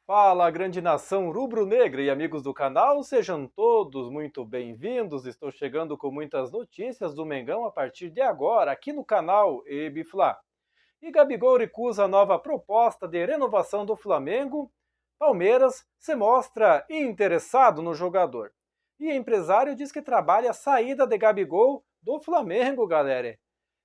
Fala, grande nação rubro-negra e amigos do canal, sejam todos muito bem-vindos. Estou chegando com muitas notícias do Mengão a partir de agora, aqui no canal EBFLA. E Gabigol recusa a nova proposta de renovação do Flamengo. Palmeiras se mostra interessado no jogador. E empresário diz que trabalha a saída de Gabigol do Flamengo, galera.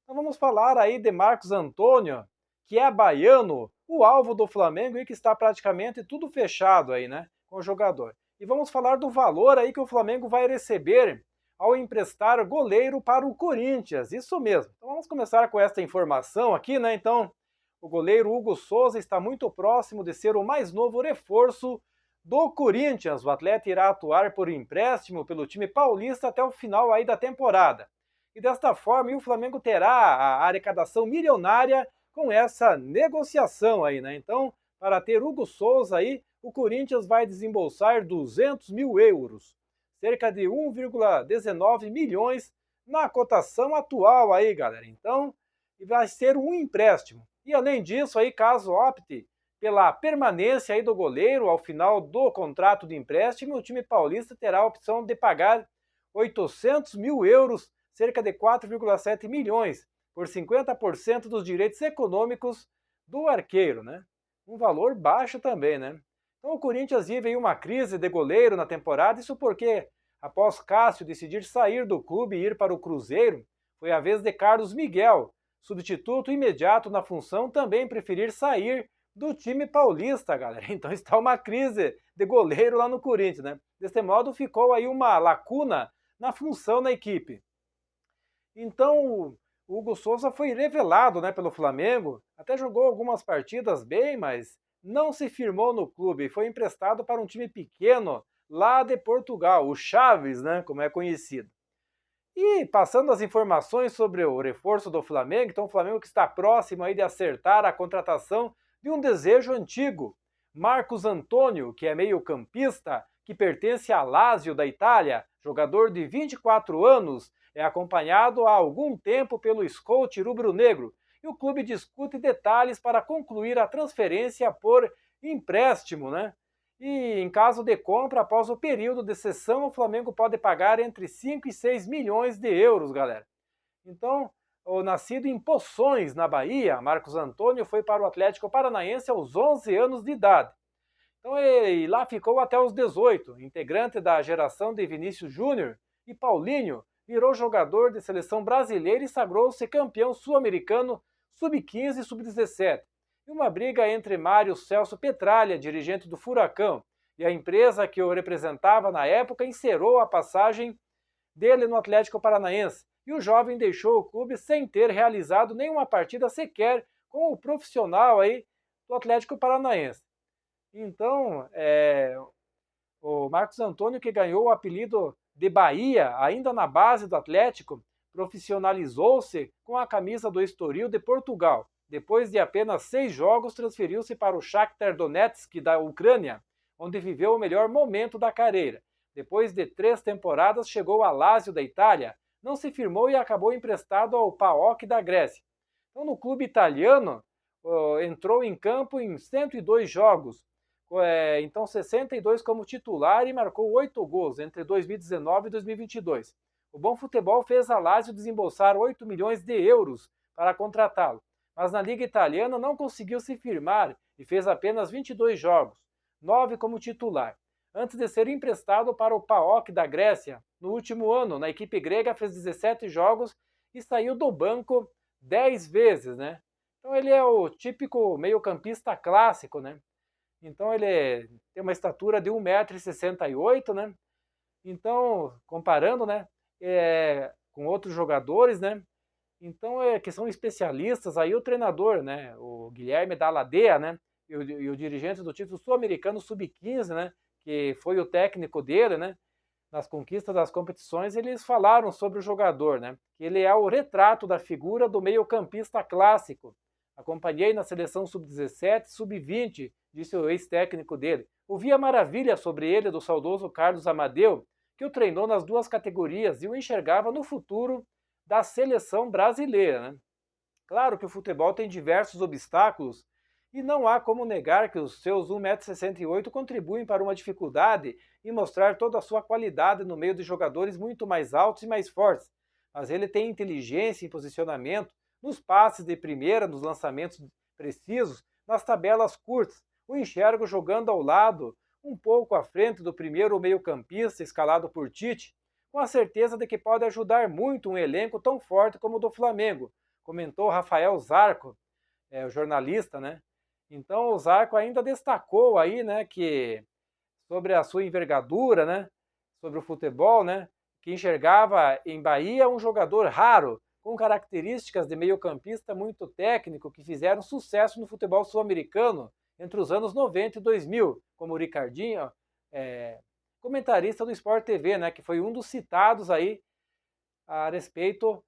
Então vamos falar aí de Marcos Antônio, que é baiano, o alvo do Flamengo e que está praticamente tudo fechado aí, né, com o jogador. E vamos falar do valor aí que o Flamengo vai receber ao emprestar goleiro para o Corinthians, isso mesmo. Então vamos começar com esta informação aqui, né, então o goleiro Hugo Souza está muito próximo de ser o mais novo reforço do Corinthians. O atleta irá atuar por empréstimo pelo time paulista até o final aí da temporada. E desta forma, o Flamengo terá a arrecadação milionária com essa negociação aí, né? Então, para ter Hugo Souza aí, o Corinthians vai desembolsar 200 mil euros, cerca de 1,19 milhões na cotação atual aí, galera. Então, vai ser um empréstimo. E além disso, aí, caso opte pela permanência aí do goleiro ao final do contrato de empréstimo, o time paulista terá a opção de pagar 800 mil euros, cerca de 4,7 milhões, por 50% dos direitos econômicos do arqueiro, né? Um valor baixo também, né? Então o Corinthians vive aí uma crise de goleiro na temporada, isso porque, após Cássio decidir sair do clube e ir para o Cruzeiro, foi a vez de Carlos Miguel, substituto imediato na função, também preferir sair do time paulista, galera. Então está uma crise de goleiro lá no Corinthians, né? Desse modo ficou aí uma lacuna na função na equipe. Então, o Hugo Souza foi revelado, né, pelo Flamengo, até jogou algumas partidas bem, mas não se firmou no clube, foi emprestado para um time pequeno lá de Portugal, o Chaves, né, como é conhecido. E passando as informações sobre o reforço do Flamengo, então o Flamengo que está próximo aí de acertar a contratação de um desejo antigo. Marcos Antônio, que é meio-campista, que pertence à Lazio da Itália, jogador de 24 anos, é acompanhado há algum tempo pelo scout rubro-negro e o clube discute detalhes para concluir a transferência por empréstimo, né? E em caso de compra, após o período de cessão, o Flamengo pode pagar entre 5 e 6 milhões de euros, galera. Então, o nascido em Poções, na Bahia, Marcos Antônio foi para o Atlético Paranaense aos 11 anos de idade. Então ele lá ficou até os 18, integrante da geração de Vinícius Júnior e Paulinho, virou jogador de seleção brasileira e sagrou-se campeão sul-americano sub-15 e sub-17. E uma briga entre Mário Celso Petralha, dirigente do Furacão, e a empresa que o representava na época encerrou a passagem dele no Atlético Paranaense. E o jovem deixou o clube sem ter realizado nenhuma partida sequer com o profissional aí do Atlético Paranaense. Então, o Marcos Antônio, que ganhou o apelido de Bahia, ainda na base do Atlético, profissionalizou-se com a camisa do Estoril de Portugal. Depois de apenas 6 jogos, transferiu-se para o Shakhtar Donetsk da Ucrânia, onde viveu o melhor momento da carreira. Depois de 3 temporadas, chegou a Lazio da Itália, não se firmou e acabou emprestado ao PAOK da Grécia. Então, no clube italiano, entrou em campo em 102 jogos, então 62 como titular e marcou 8 gols entre 2019 e 2022. O bom futebol fez a Lazio desembolsar 8 milhões de euros para contratá-lo, mas na Liga Italiana não conseguiu se firmar e fez apenas 22 jogos, 9 como titular, antes de ser emprestado para o PAOK da Grécia. No último ano, na equipe grega, fez 17 jogos e saiu do banco 10 vezes, né? Então ele é o típico meio-campista clássico, né? Então ele tem uma estatura de 1,68 m, né? Então, comparando, né, com outros jogadores, né? Então, que são especialistas, aí o treinador, né, o Guilherme Dalladea, né, e o dirigente do título sul-americano sub-15, né, que foi o técnico dele, né, nas conquistas das competições, eles falaram sobre o jogador, né, que ele é o retrato da figura do meio-campista clássico. Acompanhei na seleção sub-17, sub-20, disse o ex-técnico dele. Ouvia maravilha sobre ele do saudoso Carlos Amadeu, que o treinou nas 2 categorias e o enxergava no futuro da seleção brasileira, né? Claro que o futebol tem diversos obstáculos E não há como negar que os seus 1,68 m contribuem para uma dificuldade em mostrar toda a sua qualidade no meio de jogadores muito mais altos e mais fortes. Mas ele tem inteligência em posicionamento, nos passes de primeira, nos lançamentos precisos, nas tabelas curtas. O enxergo jogando ao lado, um pouco à frente do primeiro meio-campista escalado por Tite, com a certeza de que pode ajudar muito um elenco tão forte como o do Flamengo, comentou Rafael Zarco, o jornalista, né? Então o Zarco ainda destacou aí, né, que sobre a sua envergadura, né, sobre o futebol, né, que enxergava em Bahia um jogador raro, com características de meio-campista muito técnico, que fizeram sucesso no futebol sul-americano entre os anos 90 e 2000, como o Ricardinho, comentarista do Sport TV, né, que foi um dos citados aí a respeito,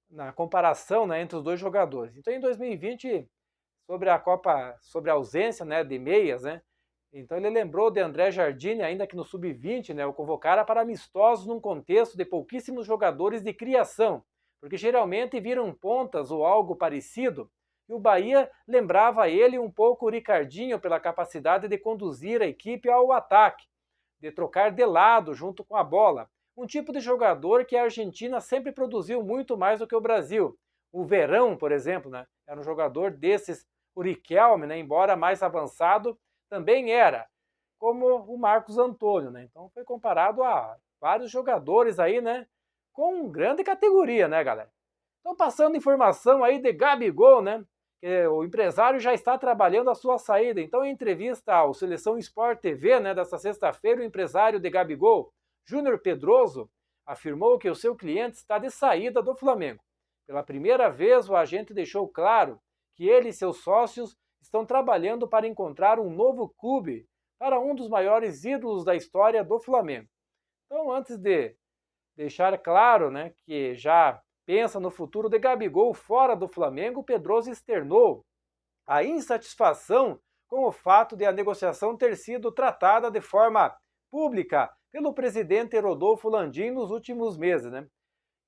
na comparação, né, entre os dois jogadores. Então em 2020, sobre a Copa, sobre a ausência, né, de meias, né, então ele lembrou de André Jardine, ainda que no sub-20, né, o convocara para amistosos num contexto de pouquíssimos jogadores de criação, porque geralmente viram pontas ou algo parecido, e o Bahia lembrava ele um pouco o Ricardinho pela capacidade de conduzir a equipe ao ataque, de trocar de lado junto com a bola, um tipo de jogador que a Argentina sempre produziu muito mais do que o Brasil. O Verão, por exemplo, né, era um jogador desses, o Riquelme, né, embora mais avançado, também era, como o Marcos Antônio, né? Então foi comparado a vários jogadores aí, né? Com grande categoria, né, galera? Então passando informação aí de Gabigol, né? Que o empresário já está trabalhando a sua saída. Então em entrevista ao Seleção Sport TV, né, desta sexta-feira, o empresário de Gabigol, Júnior Pedroso, afirmou que o seu cliente está de saída do Flamengo. Pela primeira vez, o agente deixou claro que ele e seus sócios estão trabalhando para encontrar um novo clube para um dos maiores ídolos da história do Flamengo. Então, antes de deixar claro, né, que já pensa no futuro de Gabigol fora do Flamengo, Pedroso externou a insatisfação com o fato de a negociação ter sido tratada de forma pública pelo presidente Rodolfo Landim nos últimos meses, né?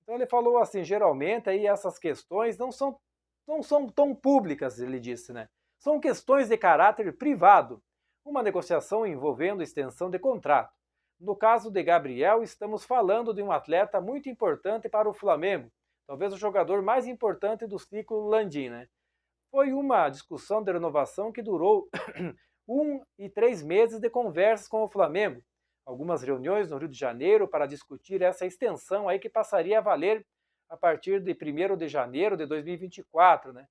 Então ele falou assim, geralmente aí essas questões não são tão públicas, ele disse, né? São questões de caráter privado, uma negociação envolvendo extensão de contrato. No caso de Gabriel, estamos falando de um atleta muito importante para o Flamengo, talvez o jogador mais importante do ciclo Landim, né? Foi uma discussão de renovação que durou 3 meses de conversas com o Flamengo, algumas reuniões no Rio de Janeiro para discutir essa extensão aí que passaria a valer a partir de 1º de janeiro de 2024, né?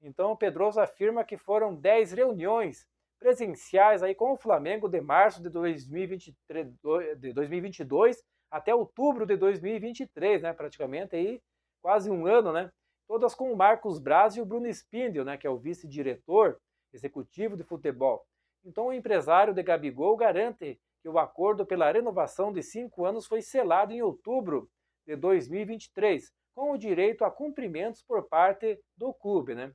Então o Pedroso afirma que foram 10 reuniões presenciais aí com o Flamengo de março de 2022 até outubro de 2023, né? Praticamente aí quase um ano, né? Todas com o Marcos Braz e o Bruno Spindel, né? Que é o vice-diretor executivo de futebol. Então o empresário de Gabigol garante que o acordo pela renovação de 5 anos foi selado em outubro de 2023, com o direito a cumprimentos por parte do clube, né?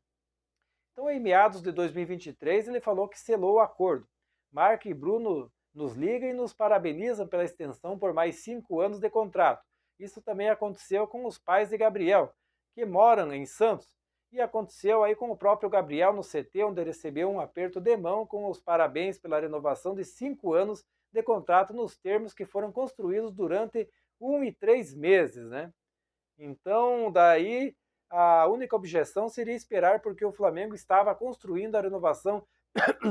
Então, em meados de 2023, ele falou que selou o acordo. Marco e Bruno nos ligam e nos parabenizam pela extensão por mais 5 anos de contrato. Isso também aconteceu com os pais de Gabriel, que moram em Santos, e aconteceu aí com o próprio Gabriel no CT, onde recebeu um aperto de mão com os parabéns pela renovação de 5 anos de contrato nos termos que foram construídos durante 1 e 3 meses, né? Então, daí a única objeção seria esperar porque o Flamengo estava construindo a renovação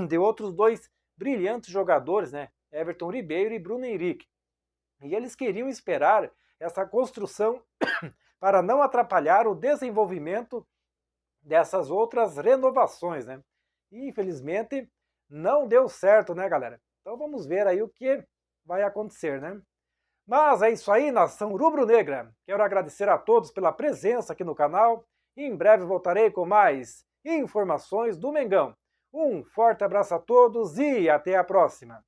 de outros 2 brilhantes jogadores, né? Everton Ribeiro e Bruno Henrique. E eles queriam esperar essa construção para não atrapalhar o desenvolvimento dessas outras renovações, né? E infelizmente não deu certo, né, galera? Então vamos ver aí o que vai acontecer, né? Mas é isso aí, nação rubro-negra. Quero agradecer a todos pela presença aqui no canal e em breve voltarei com mais informações do Mengão. Um forte abraço a todos e até a próxima!